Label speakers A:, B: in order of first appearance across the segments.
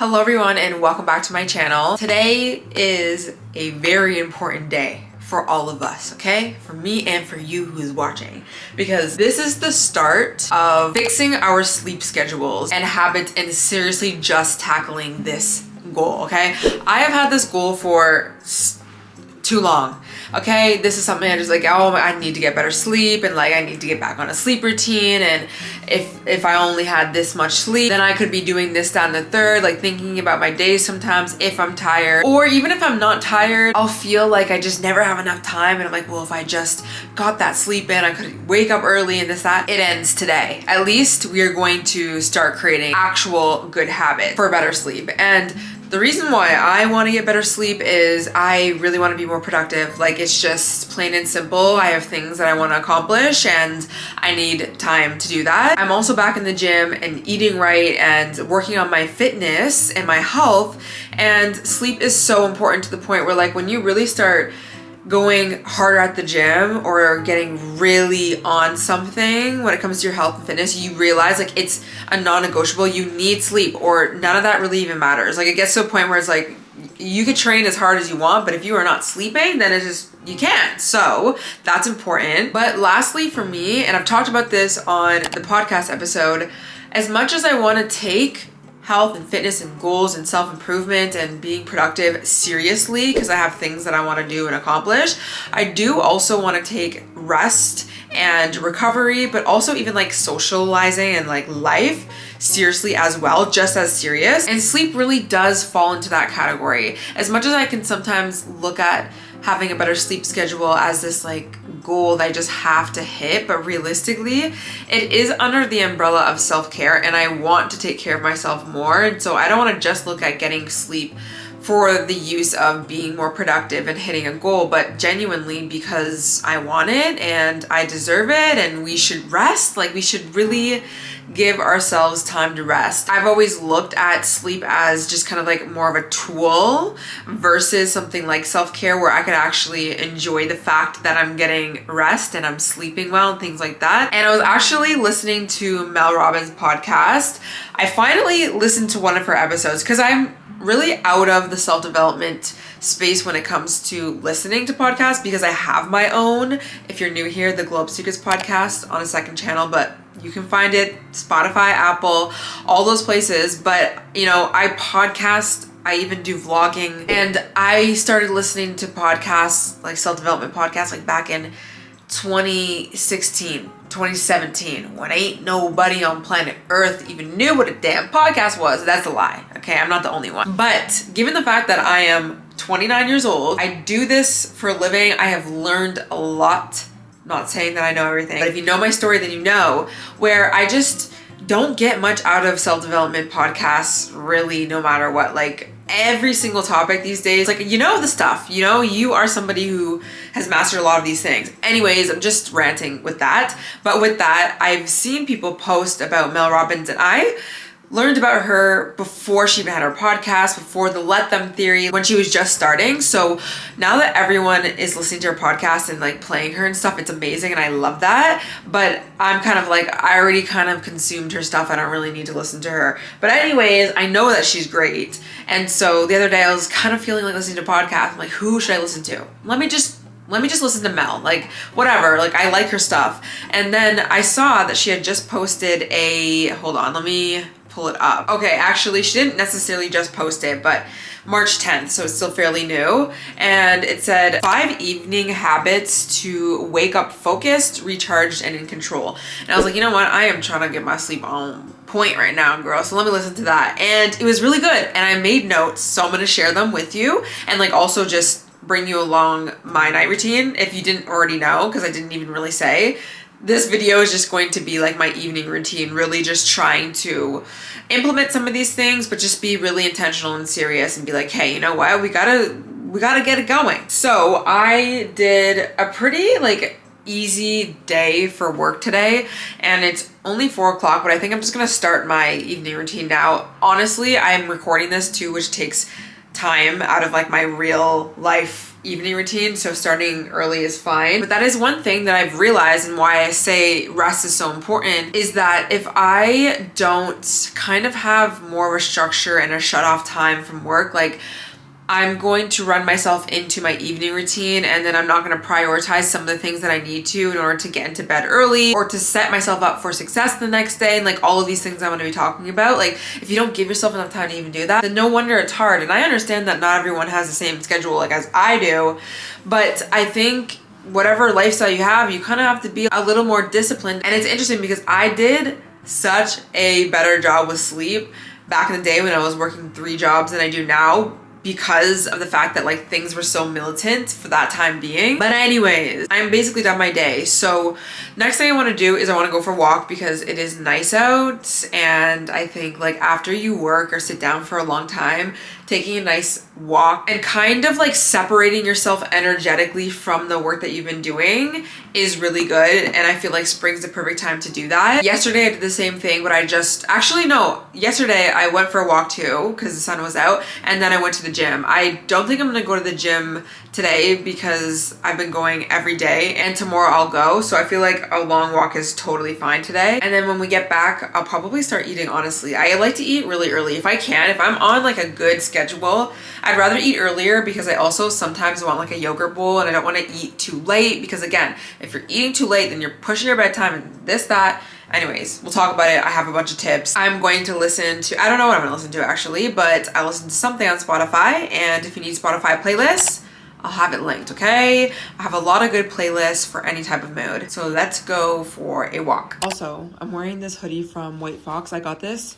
A: Hello everyone and welcome back to my channel. Today is a very important day for all of us, okay? For me and for you who's watching. Because this is the start of fixing our sleep schedules and habits and seriously just tackling this goal, okay? I have had this goal for too long. Okay, this is something I just like, oh, I need to get better sleep and like I need to get back on a sleep routine, and if I only had this much sleep, then I could be doing this, that, and the third, like thinking about my days sometimes if I'm tired, or even if I'm not tired, I'll feel like I just never have enough time, and I'm like, well, if I just got that sleep in, I could wake up early and this, that. It ends today. At least we are going to start creating actual good habits for better sleep. And the reason why I want to get better sleep is I really want to be more productive. Like, it's just plain and simple. I have things that I want to accomplish and I need time to do that. I'm also back in the gym and eating right and working on my fitness and my health, and sleep is so important to the point where like when you really start going harder at the gym or getting really on something when it comes to your health and fitness, you realize like it's a non-negotiable. You need sleep or none of that really even matters. Like it gets to a point where it's like you could train as hard as you want, but if you are not sleeping, then it's just, you can't. So that's important. But lastly for me, and I've talked about this on the podcast episode, as much as I want to take health and fitness and goals and self-improvement and being productive seriously, because I have things that I want to do and accomplish, I do also want to take rest and recovery, but also even like socializing and like life seriously as well, just as serious. And sleep really does fall into that category. As much as I can sometimes look at having a better sleep schedule as this like goal that I just have to hit, but realistically it is under the umbrella of self-care, and I want to take care of myself more. And so I don't want to just look at getting sleep for the use of being more productive and hitting a goal, but genuinely because I want it and I deserve it, and we should rest. Like, we should really give ourselves time to rest. I've always looked at sleep as just kind of like more of a tool versus something like self-care where I could actually enjoy the fact that I'm getting rest and I'm sleeping well and things like that. And I was actually listening to Mel Robbins' podcast. I finally listened to one of her episodes because I'm really out of the self-development space when it comes to listening to podcasts, because I have my own, if you're new here, the Globe Secrets podcast on a second channel, but you can find it Spotify, Apple, all those places. But you know, I podcast, I even do vlogging, and I started listening to podcasts, like self-development podcasts, like back in 2016, 2017, when ain't nobody on planet Earth even knew what a damn podcast was. That's a lie. Okay, I'm not the only one. But given the fact that I am 29 years old, I do this for a living, I have learned a lot. Not saying that I know everything, but if you know my story, then you know where I just don't get much out of self-development podcasts, really, no matter what. Like, every single topic these days, like, you know the stuff, you know, you are somebody who has mastered a lot of these things. Anyways, I'm just ranting with that. But with that, I've seen people post about Mel Robbins, and I learned about her before she even had her podcast, before the Let Them theory, when she was just starting. So now that everyone is listening to her podcast and like playing her and stuff, it's amazing and I love that. But I'm kind of like, I already kind of consumed her stuff. I don't really need to listen to her. But anyways, I know that she's great. And so the other day I was kind of feeling like listening to a podcast. I'm like, who should I listen to? Let me just listen to Mel, like whatever, like I like her stuff. And then I saw that she had just posted hold on, let me pull it up. Okay, actually she didn't necessarily just post it, but March 10th, so it's still fairly new. And it said 5 evening habits to wake up focused, recharged, and in control. And I was like, you know what? I am trying to get my sleep on point right now, girl. So let me listen to that. And it was really good. And I made notes, so I'm gonna share them with you and like also just bring you along my night routine if you didn't already know, because I didn't even really say. This video is just going to be like my evening routine, really just trying to implement some of these things, but just be really intentional and serious and be like, hey, you know what? We gotta get it going. So I did a pretty like easy day for work today, and it's only 4 o'clock, but I think I'm just gonna start my evening routine now. Honestly, I'm recording this too, which takes time out of like my real life evening routine, so starting early is fine. But that is one thing that I've realized, and why I say rest is so important, is that if I don't kind of have more of a structure and a shut off time from work, like I'm going to run myself into my evening routine, and then I'm not going to prioritize some of the things that I need to in order to get into bed early or to set myself up for success the next day, and like all of these things I'm going to be talking about. Like if you don't give yourself enough time to even do that, then no wonder it's hard. And I understand that not everyone has the same schedule like as I do, but I think whatever lifestyle you have, you kind of have to be a little more disciplined. And it's interesting because I did such a better job with sleep back in the day when I was working 3 jobs than I do now, because of the fact that like things were so militant for that time being. But anyways, I'm basically done my day. So next thing I want to do is I want to go for a walk because it is nice out, and I think like after you work or sit down for a long time, taking a nice walk and kind of like separating yourself energetically from the work that you've been doing is really good. And I feel like spring's the perfect time to do that. Yesterday I did the same thing, but yesterday I went for a walk too because the sun was out, and then I went to the gym. I don't think I'm gonna go to the gym today because I've been going every day, and tomorrow I'll go. So I feel like a long walk is totally fine today. And then when we get back, I'll probably start eating, honestly. I like to eat really early if I can. If I'm on like a good schedule, I'd rather eat earlier because I also sometimes want like a yogurt bowl, and I don't want to eat too late because again, if you're eating too late, then you're pushing your bedtime and this, that. Anyways, we'll talk about it. I have a bunch of tips. I'm going to listen to, I don't know what I'm gonna listen to actually, but I listen to something on Spotify, and if you need Spotify playlists, I'll have it linked, okay? I have a lot of good playlists for any type of mood. So let's go for a walk. Also, I'm wearing this hoodie from White Fox. I got this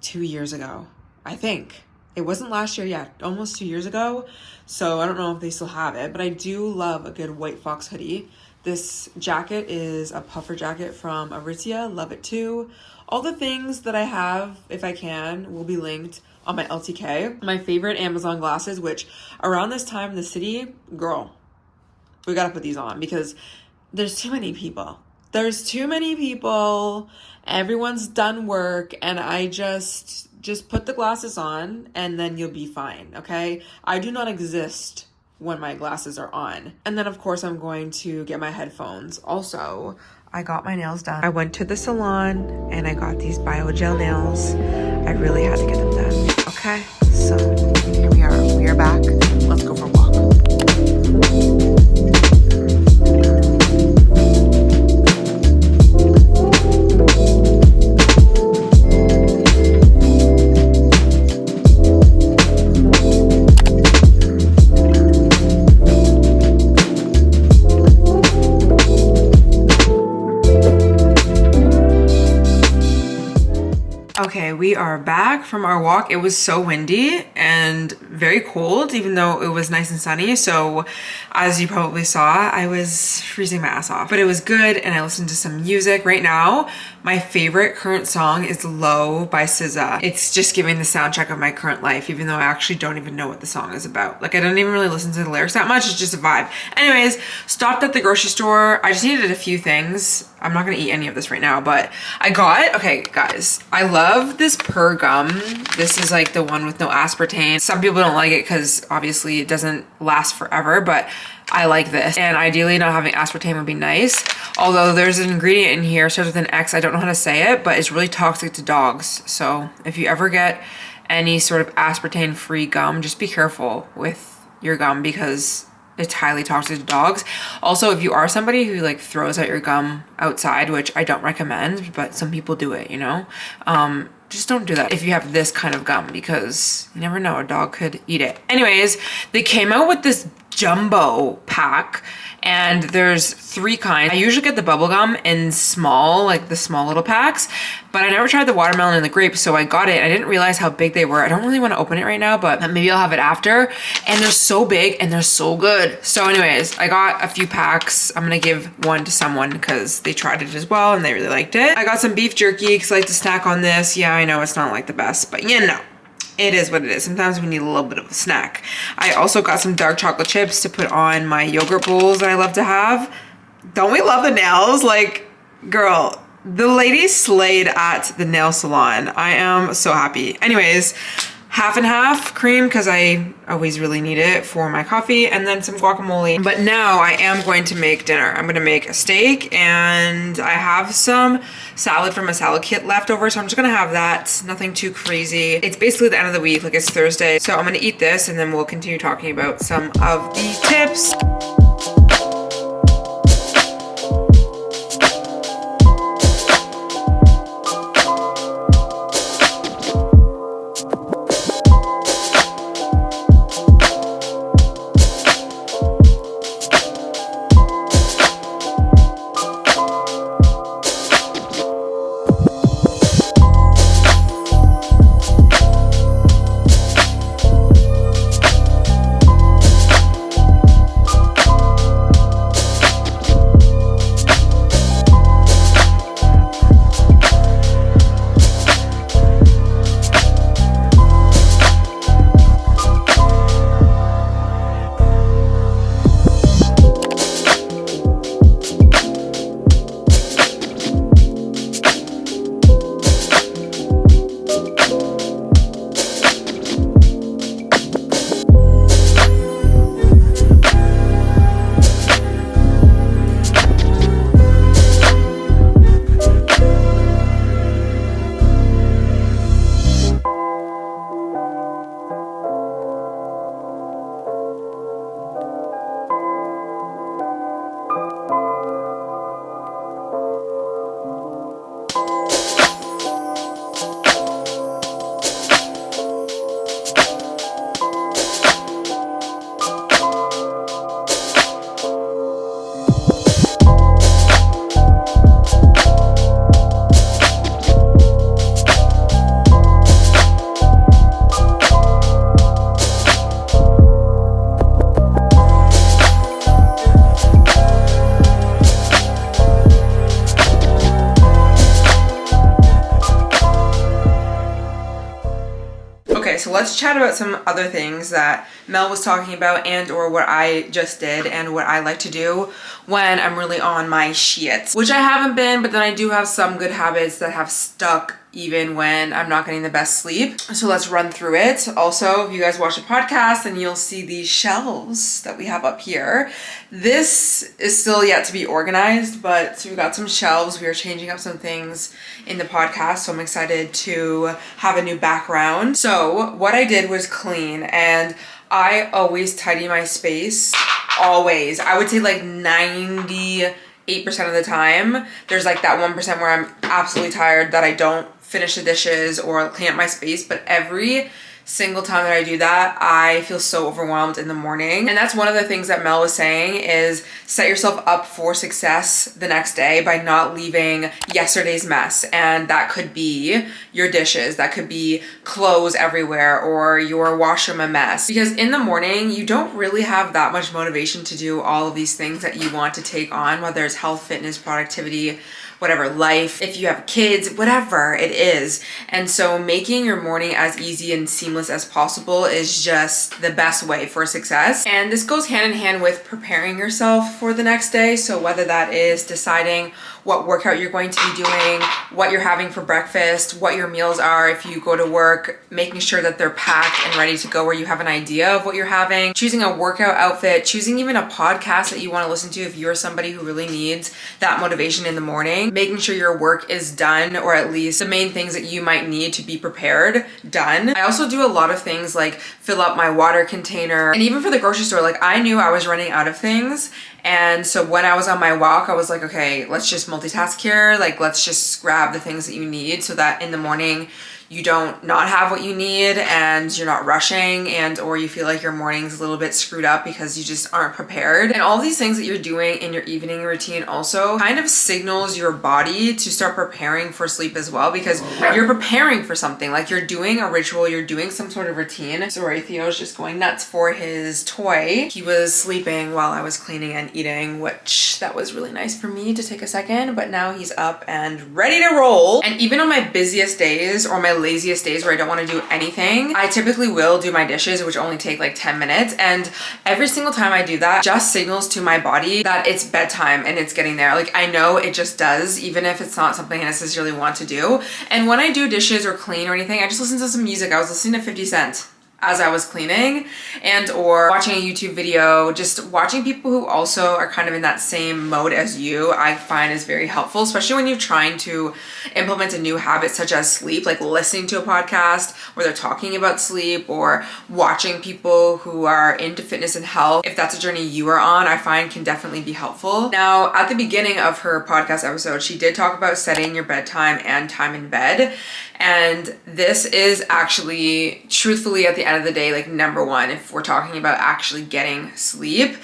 A: 2 years ago, I think. It wasn't last year yet, almost 2 years ago. So I don't know if they still have it, but I do love a good White Fox hoodie. This jacket is a puffer jacket from Aritzia, love it too. All the things that I have, if I can, will be linked on my LTK. My favorite Amazon glasses, which around this time in the city, girl, we gotta put these on because there's too many people. There's too many people, everyone's done work, and I just put the glasses on and then you'll be fine, okay? I do not exist when my glasses are on. And then of course I'm going to get my headphones. Also, I got my nails done. I went to the salon and I got these biogel nails. I really had to get them done. Okay, so here we are. We are back. Let's go for a walk. Okay, we are back from our walk. It was so windy and very cold, even though it was nice and sunny. So as you probably saw, I was freezing my ass off, but it was good. And I listened to some music. Right now, my favorite current song is Low by SZA. It's just giving the soundtrack of my current life, even though I actually don't even know what the song is about. Like I don't even really listen to the lyrics that much. It's just a vibe. Anyways, stopped at the grocery store. I just needed a few things. I'm not gonna eat any of this right now, but I got, okay guys, I love this Purr gum. This is like the one with no aspartame. Some people don't like it because obviously it doesn't last forever, but I like this. And ideally not having aspartame would be nice. Although there's an ingredient in here, starts with an X, I don't know how to say it, but it's really toxic to dogs. So if you ever get any sort of aspartame-free gum, just be careful with your gum because it's highly toxic to dogs. Also, if you are somebody who like throws out your gum outside, which I don't recommend, but some people do it, you know, just don't do that if you have this kind of gum because you never know, a dog could eat it. Anyways, they came out with this jumbo pack and there's 3 kinds. I usually get the bubble gum in small, like the small little packs, but I never tried the watermelon and the grape, so I got it. I didn't realize how big they were. I don't really want to open it right now, but maybe I'll have it after. And they're so big and they're so good. So anyways, I got a few packs. I'm gonna give one to someone because they tried it as well and they really liked it. I got some beef jerky because I like to snack on this. Yeah, I know it's not like the best, but you know, it is what it is. Sometimes we need a little bit of a snack. I also got some dark chocolate chips to put on my yogurt bowls that I love to have. Don't we love the nails? Like, girl, the lady slayed at the nail salon. I am so happy. Anyways, half and half cream because I always really need it for my coffee, and then some guacamole. But now I am going to make dinner. I'm gonna make a steak, and I have some salad from a salad kit left over, so I'm just gonna have that. Nothing too crazy. It's basically the end of the week, like it's Thursday. So I'm gonna eat this, and then we'll continue talking about some of the tips. Okay, so let's chat about some other things that Mel was talking about and or what I just did and what I like to do when I'm really on my shit. Which I haven't been, but then I do have some good habits that have stuck even when I'm not getting the best sleep. So let's run through it. Also, if you guys watch the podcast, then you'll see these shelves that we have up here. This is still yet to be organized, but so we got some shelves. We are changing up some things in the podcast, so I'm excited to have a new background. So what I did was clean, and I always tidy my space, always. I would say like 98% of the time. There's like that 1% where I'm absolutely tired that I don't finish the dishes or clean up my space, but every single time that I do that, I feel so overwhelmed in the morning. And that's one of the things that Mel was saying is set yourself up for success the next day by not leaving yesterday's mess. And that could be your dishes, that could be clothes everywhere, or your washroom a mess. Because in the morning, you don't really have that much motivation to do all of these things that you want to take on, whether it's health, fitness, productivity, whatever, life, if you have kids, whatever it is. And so making your morning as easy and seamless as possible is just the best way for success. And this goes hand in hand with preparing yourself for the next day. So whether that is deciding what workout you're going to be doing, what you're having for breakfast, what your meals are if you go to work, making sure that they're packed and ready to go where you have an idea of what you're having, choosing a workout outfit, choosing even a podcast that you want to listen to if you're somebody who really needs that motivation in the morning, making sure your work is done, or at least the main things that you might need to be prepared, done. I also do a lot of things like fill up my water container, and even for the grocery store, like I knew I was running out of things. And so when I was on my walk, I was like, okay, let's just multitask here. Like, let's just grab the things that you need so that in the morning you don't not have what you need and you're not rushing, and or you feel like your morning's a little bit screwed up because you just aren't prepared. And all these things that you're doing in your evening routine also kind of signals your body to start preparing for sleep as well, because you're preparing for something. Like you're doing a ritual, you're doing some sort of routine. Sorry, Theo's just going nuts for his toy. He was sleeping while I was cleaning and eating, which that was really nice for me to take a second, but now he's up and ready to roll. And even on my busiest days or my laziest days where I don't want to do anything, I typically will do my dishes, which only take like 10 minutes. And every single time I do that, just signals to my body that it's bedtime and it's getting there. Like I know it just does, even if it's not something I necessarily want to do. And when I do dishes or clean or anything, I just listen to some music. I was listening to 50 Cent as I was cleaning, and or watching a YouTube video. Just watching people who also are kind of in that same mode as you, I find is very helpful, especially when you're trying to implement a new habit such as sleep, like listening to a podcast where they're talking about sleep, or watching people who are into fitness and health. If that's a journey you are on, I find can definitely be helpful. Now, at the beginning of her podcast episode, she did talk about setting your bedtime and time in bed. And this is actually, truthfully, at the end of the day, like number one, if we're talking about actually getting sleep.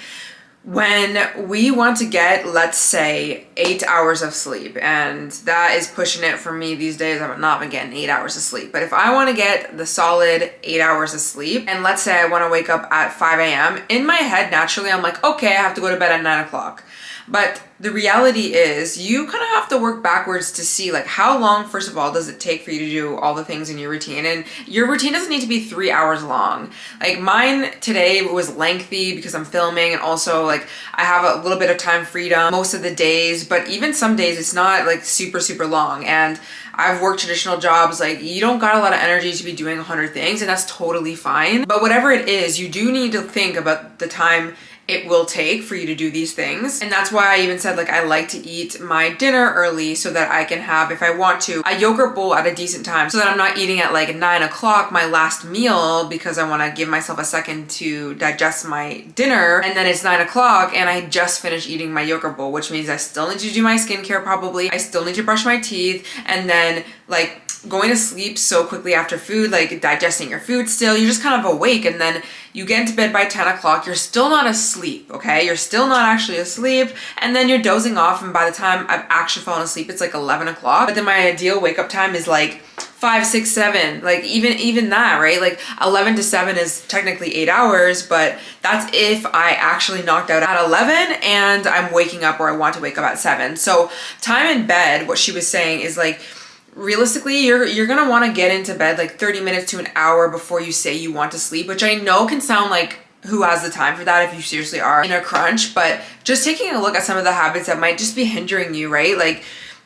A: When we want to get, let's say, 8 hours of sleep, and that is pushing it for me these days. I've not been getting 8 hours of sleep. But if I want to get the solid 8 hours of sleep, and let's say I want to wake up at 5 a.m., in my head, naturally, I'm like, okay, I have to go to bed at 9 o'clock. But the reality is you kind of have to work backwards to see like how long, first of all, does it take for you to do all the things in your routine. And your routine doesn't need to be 3 hours long. Like mine today was lengthy because I'm filming, and also like I have a little bit of time freedom most of the days, but even some days it's not like super long. And I've worked traditional jobs, like you don't got a lot of energy to be doing 100 things, and that's totally fine. But whatever it is, you do need to think about the time it will take for you to do these things. And that's why I even said like I like to eat my dinner early so that I can have, if I want to, a yogurt bowl at a decent time, so that I'm not eating at like 9 o'clock my last meal because I want to give myself a second to digest my dinner, and then it's 9 o'clock and I just finished eating my yogurt bowl, which means I still need to do my skincare probably, I still need to brush my teeth, and then like going to sleep so quickly after food, like digesting your food still, you're just kind of awake, and then you get into bed by 10 o'clock, you're still not asleep, okay? You're still not actually asleep, and then you're dozing off, and by the time I've actually fallen asleep, it's like 11 o'clock. But then my ideal wake up time is like 5, 6, 7, like even that, right? Like 11 to 7 is technically 8 hours, but that's if I actually knocked out at 11 and I'm waking up, or I want to wake up at 7. So time in bed, what she was saying is like, realistically, you're gonna want to get into bed like 30 minutes to an hour before you say you want to sleep, which I know can sound like who has the time for that if you seriously are in a crunch. But just taking a look at some of the habits that might just be hindering you, right? Like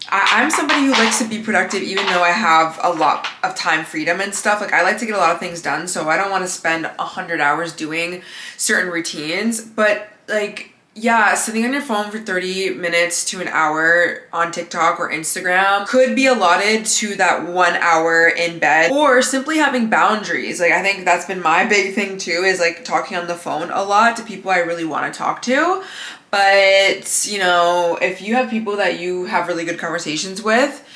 A: I'm somebody who likes to be productive even though I have a lot of time freedom and stuff. Like I like to get a lot of things done, so I don't want to spend 100 hours doing certain routines. But like, yeah, sitting on your phone for 30 minutes to an hour on TikTok or Instagram could be allotted to that 1 hour in bed, or simply having boundaries. Like I think that's been my big thing too, is like talking on the phone a lot to people I really want to talk to. But you know, if you have people that you have really good conversations with,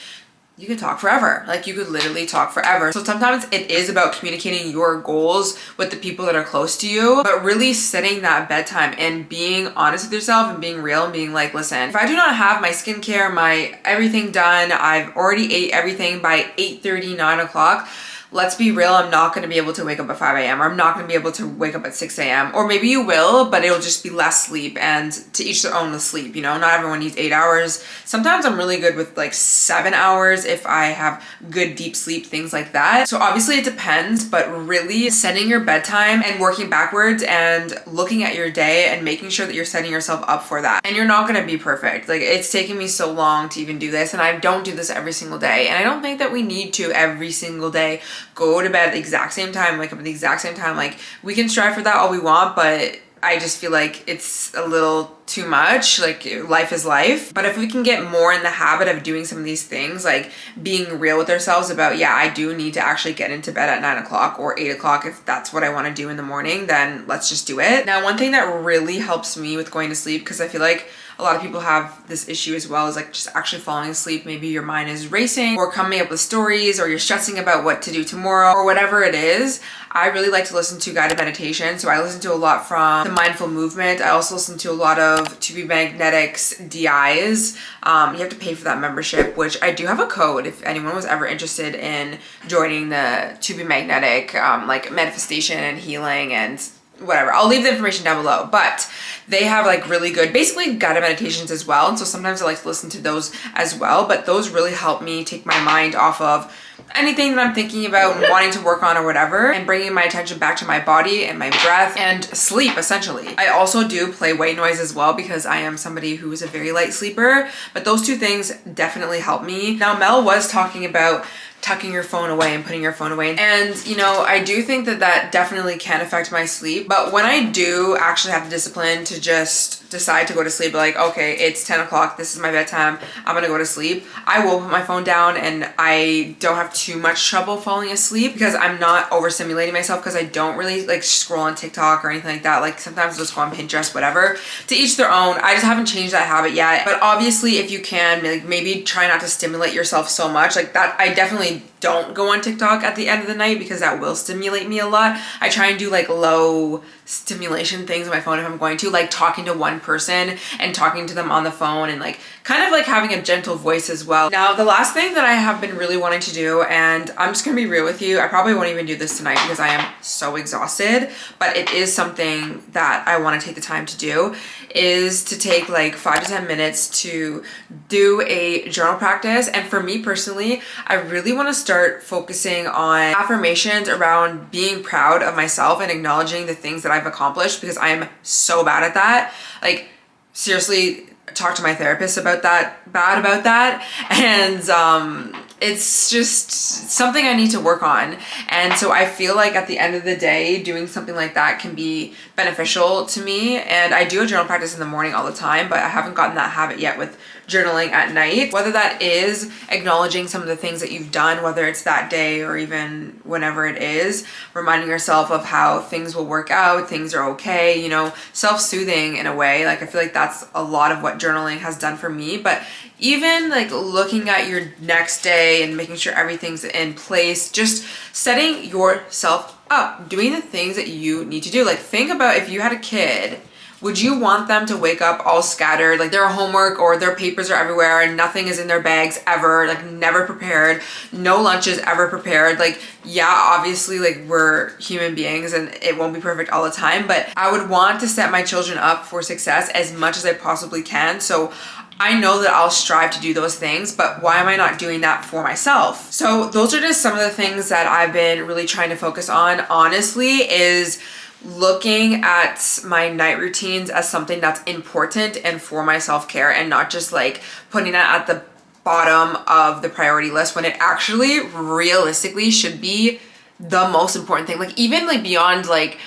A: you could talk forever. Like you could literally talk forever. So sometimes it is about communicating your goals with the people that are close to you, but really setting that bedtime and being honest with yourself and being real and being like, listen, if I do not have my skincare, my everything done, I've already ate everything by 8:30, 9 o'clock, let's be real, I'm not going to be able to wake up at 5 a.m. or I'm not going to be able to wake up at 6 a.m. Or maybe you will, but it'll just be less sleep, and to each their own with sleep, you know, not everyone needs 8 hours. Sometimes I'm really good with like 7 hours if I have good deep sleep, things like that. So obviously it depends, but really setting your bedtime and working backwards and looking at your day and making sure that you're setting yourself up for that. And you're not going to be perfect. Like it's taken me so long to even do this, and I don't do this every single day. And I don't think that we need to every single day go to bed at the exact same time, wake up at the exact same time. Like we can strive for that all we want, but I just feel like it's a little too much. Like life is life. But if we can get more in the habit of doing some of these things, like being real with ourselves about, yeah, I do need to actually get into bed at 9 o'clock or 8 o'clock if that's what I want to do in the morning, then let's just do it. Now, one thing that really helps me with going to sleep, because I feel like a lot of people have this issue as well, is like just actually falling asleep. Maybe your mind is racing or coming up with stories, or you're stressing about what to do tomorrow, or whatever it is. I really like to listen to guided meditation. So I listen to a lot from the Mindful Movement. I also listen to a lot of To Be Magnetic's DIs. You have to pay for that membership, which I do have a code if anyone was ever interested in joining the To Be Magnetic, like manifestation and healing and whatever. I'll leave the information down below, but they have like really good, basically guided meditations as well. And so sometimes I like to listen to those as well, but those really help me take my mind off of anything that I'm thinking about and wanting to work on or whatever, and bringing my attention back to my body and my breath and sleep, essentially. I also do play white noise as well because I am somebody who is a very light sleeper, but those two things definitely help me. Now, Mel was talking about tucking your phone away and putting your phone away. And you know, I do think that that definitely can affect my sleep. But when I do actually have the discipline to just decide to go to sleep, like, okay, it's 10 o'clock, this is my bedtime, I'm gonna go to sleep, I will put my phone down and I don't have too much trouble falling asleep because I'm not overstimulating myself, because I don't really like scroll on TikTok or anything like that. Like sometimes I'll just go on Pinterest, whatever. To each their own. I just haven't changed that habit yet. But obviously if you can, like maybe try not to stimulate yourself so much. Like that, I definitely don't go on TikTok at the end of the night because that will stimulate me a lot. I try and do like low stimulation things on my phone if I'm going to, like talking to one person and talking to them on the phone and like kind of like having a gentle voice as well. Now, the last thing that I have been really wanting to do, and I'm just gonna be real with you, I probably won't even do this tonight because I am so exhausted, but it is something that I want to take the time to do, is to take like 5 to 10 minutes to do a journal practice. And for me personally, I really want to start focusing on affirmations around being proud of myself and acknowledging the things that I've accomplished, because I am so bad at that. Like seriously, talk to my therapist about that, and it's just something I need to work on. And so I feel like at the end of the day, doing something like that can be beneficial to me. And I do a journal practice in the morning all the time, but I haven't gotten that habit yet with journaling at night. Whether that is acknowledging some of the things that you've done, whether it's that day or even whenever it is, reminding yourself of how things will work out, things are okay, you know, self-soothing in a way. Like I feel like that's a lot of what journaling has done for me. But even like looking at your next day and making sure everything's in place, just setting yourself up, doing the things that you need to do. Like think about if you had a kid, would you want them to wake up all scattered, like their homework or their papers are everywhere and nothing is in their bags ever, like never prepared, no lunches ever prepared? Like, yeah, obviously like we're human beings and it won't be perfect all the time, but I would want to set my children up for success as much as I possibly can. So I know that I'll strive to do those things, but why am I not doing that for myself? So those are just some of the things that I've been really trying to focus on, honestly, is looking at my night routines as something that's important and for my self-care, and not just like putting it at the bottom of the priority list when it actually realistically should be the most important thing. Like even like beyond like,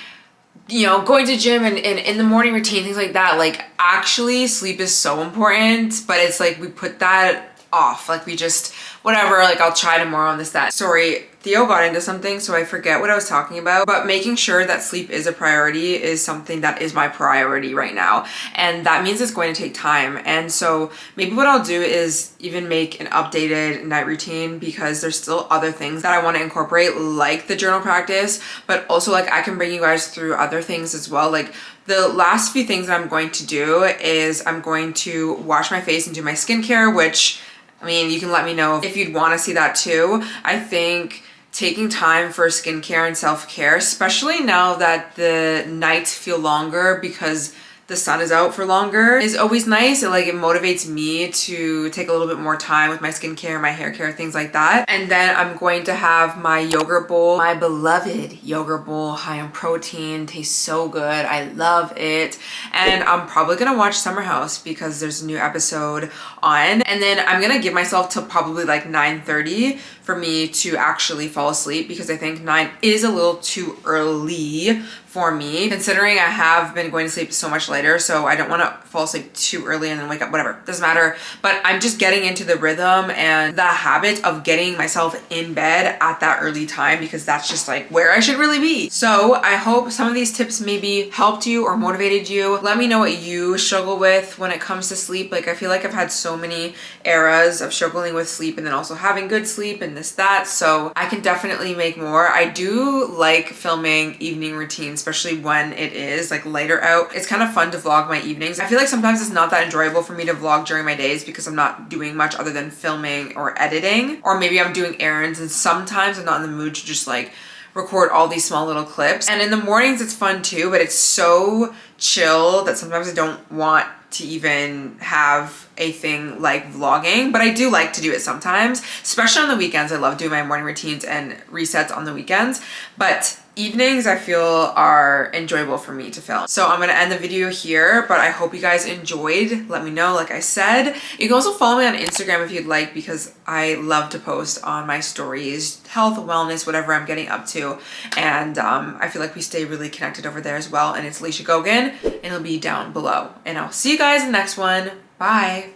A: you know, going to gym and in the morning routine, things like that, like actually sleep is so important, but it's like we put that off, like we just whatever, like I'll try tomorrow on this, that. Sorry, Theo got into something so I forget what I was talking about, but making sure that sleep is a priority is something that is my priority right now, and that means it's going to take time. And so maybe what I'll do is even make an updated night routine, because there's still other things that I want to incorporate, like the journal practice, but also like I can bring you guys through other things as well. Like the last few things that I'm going to do is I'm going to wash my face and do my skincare, which I mean, you can let me know if you'd want to see that too. I think taking time for skincare and self-care, especially now that the nights feel longer because the sun is out for longer, is always nice. It motivates me to take a little bit more time with my skincare, my hair care, things like that. And then I'm going to have my yogurt bowl, my beloved yogurt bowl, high in protein, tastes so good. I love it. And I'm probably gonna watch Summer House because there's a new episode on. And then I'm gonna give myself till probably like 9:30 for me to actually fall asleep, because I think 9 is a little too early for me, considering I have been going to sleep so much later. So I don't want to fall asleep too early and then wake up, whatever, doesn't matter. But I'm just getting into the rhythm and the habit of getting myself in bed at that early time, because that's just like where I should really be. So I hope some of these tips maybe helped you or motivated you. Let me know what you struggle with when it comes to sleep. Like I feel like I've had so many eras of struggling with sleep and then also having good sleep and this, that. So I can definitely make more. I do like filming evening routines, especially when it is like lighter out. It's kind of fun to vlog my evenings. I feel like sometimes it's not that enjoyable for me to vlog during my days because I'm not doing much other than filming or editing, or maybe I'm doing errands, and sometimes I'm not in the mood to just like record all these small little clips. And in the mornings it's fun too, but it's so chill that sometimes I don't want to even have a thing like vlogging, but I do like to do it sometimes, especially on the weekends. I love doing my morning routines and resets on the weekends, but evenings I feel are enjoyable for me to film. So I'm gonna end the video here, but I hope you guys enjoyed. Let me know, like I said. You can also follow me on Instagram if you'd like, because I love to post on my stories, health, wellness, whatever I'm getting up to. And I feel like we stay really connected over there as well. And it's Alicia Gogan, and it'll be down below. And I'll see you guys in the next one. Bye.